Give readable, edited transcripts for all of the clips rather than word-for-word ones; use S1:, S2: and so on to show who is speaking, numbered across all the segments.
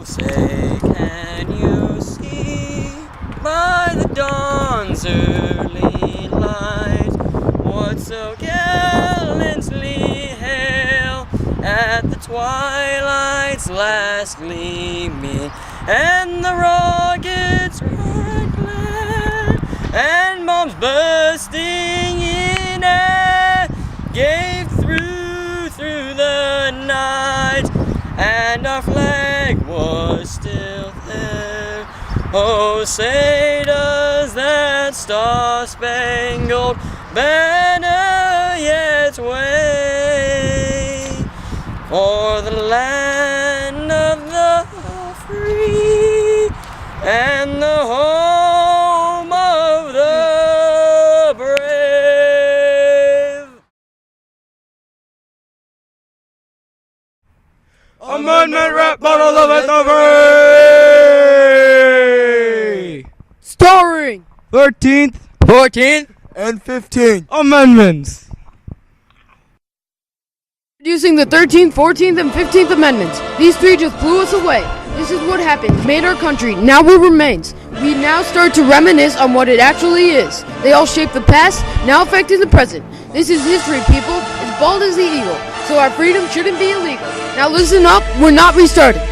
S1: say, can you see by the dawn's early light what so gallantly hailed at the twilight's last gleaming, and the rockets rattling and bombs bursting in air gave through the night, and our flag was still there. Oh, say does that star-spangled banner yet wave for the land of the free and the home of the brave.
S2: Amendment rap bottle of it
S3: Starring
S2: 13th,
S3: 14th,
S2: and 15th
S3: amendments. Introducing the 13th, 14th, and 15th amendments. These three just blew us away. This is what happened, made our country, now what remains. We now start to reminisce on what it actually is. They all shape the past, now affecting the present. This is history, people, as bold as the eagle. So our freedom shouldn't be illegal. Now listen up, we're not restarting.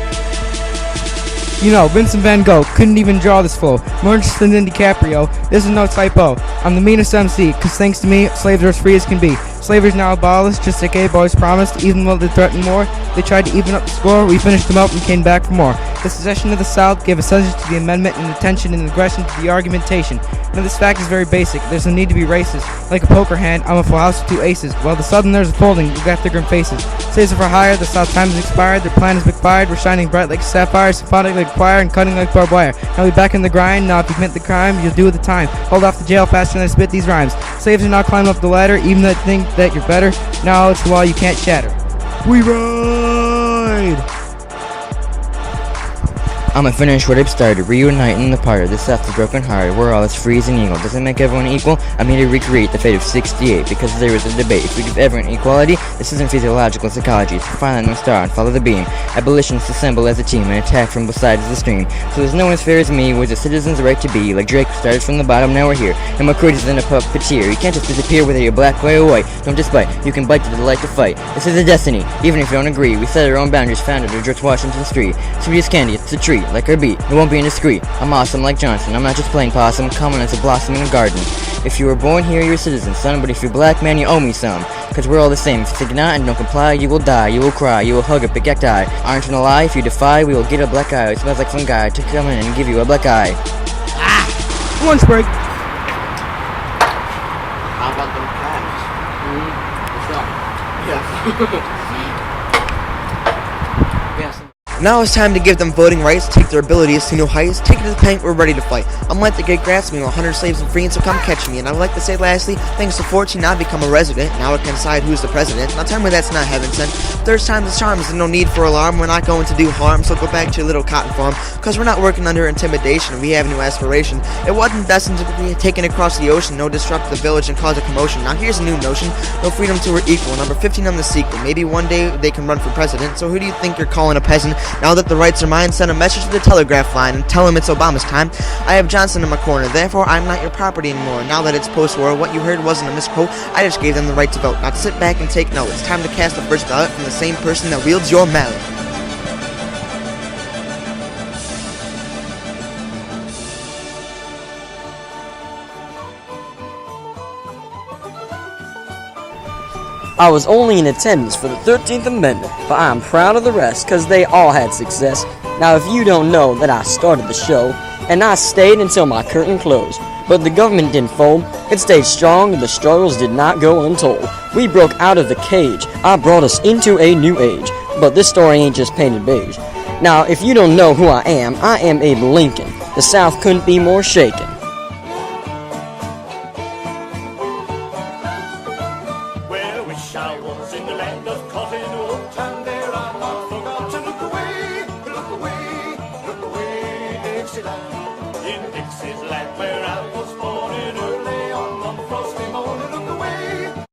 S4: You know, Vincent Van Gogh couldn't even draw this flow. More interesting than DiCaprio, this is no typo. I'm the meanest MC, cause thanks to me, slaves are as free as can be. Slavery is now abolished, just like gay boys promised. Even though they threatened more, they tried to even up the score. We finished them up and came back for more. The secession of the South gave a substance to the amendment and attention and aggression to the argumentation. Now this fact is very basic. There's no need to be racist. Like a poker hand, I'm a full house with two aces. While the Southerners are folding, we got their grim faces. Slaves are for hire, the South time has expired. Their plan has backfired. We're shining bright like sapphire, symphonic like choir, and cutting like barbed wire. Now we back in the grind. Now if you commit the crime, you'll do it the time. Hold off the jail faster than I spit these rhymes. Slaves are now climbing up the ladder, even though they think that you're better. Now it's the wall you can't shatter. We ride!
S5: I'ma finish what I've started, reuniting the part of the South is broken hearted. We're all as free as an eagle. Does it make everyone equal? I'm here to recreate the fate of 68, because there was a debate. If we give everyone equality, this isn't physiological psychology. So find the star and follow the beam. Abolitionists assemble as a team and attack from both sides of the stream. So there's no one as fair as me, with a citizen's right to be. Like Drake started from the bottom, now we're here. And more courageous than a puppeteer. You can't just disappear whether you're black, white, or white. Don't just bite, you can bite to delight to fight. This is a destiny, even if you don't agree. We set our own boundaries, founded at George Washington Street. Sweet as candy, it's a treat, like our beat. It won't be indiscreet. I'm awesome like Johnson. I'm not just plain possum, common as a blossom in a garden. If you were born here, you're a citizen, son, but if you're black, man, you owe me some. Cause we're all the same. If you take not and don't comply, you will die, you will cry, you will hug a pickaxe eye. Aren't you a lie? If you defy, we will get a black eye. It smells like some guy to come in and give you a black eye.
S4: Lunch break.
S6: How about them calves? Yes.
S7: Now it's time to give them voting rights, take their abilities to new heights, take it to the paint, we're ready to fight. I'm like the great grass, 100 slaves and free, so come catch me. And I would like to say lastly, thanks to fortune, I've become a resident. Now I can decide who's the president. Now tell me that's not heaven sent. Third time's the charm, there's no need for alarm. We're not going to do harm, so go back to your little cotton farm. Cause we're not working under intimidation, we have a new aspiration. It wasn't destined to be taken across the ocean, no disrupt the village and cause a commotion. Now here's a new notion, no freedom till we're equal. Number 15 on the sequel, maybe one day they can run for president. So who do you think you're calling a peasant? Now that the rights are mine, send a message to the telegraph line and tell him it's Obama's time. I have Johnson in my corner, therefore I'm not your property anymore. Now that it's post-war, what you heard wasn't a misquote. I just gave them the right to vote. Now to sit back and take note. It's time to cast the first ballot from the same person that wields your mallet.
S1: I was only in attendance for the 13th Amendment, but I'm proud of the rest because they all had success. Now if you don't know that I started the show, and I stayed until my curtain closed, but the government didn't fold, it stayed strong and the struggles did not go untold. We broke out of the cage, I brought us into a new age, but this story ain't just painted beige. Now if you don't know who I am Abe Lincoln. The South couldn't be more shaken.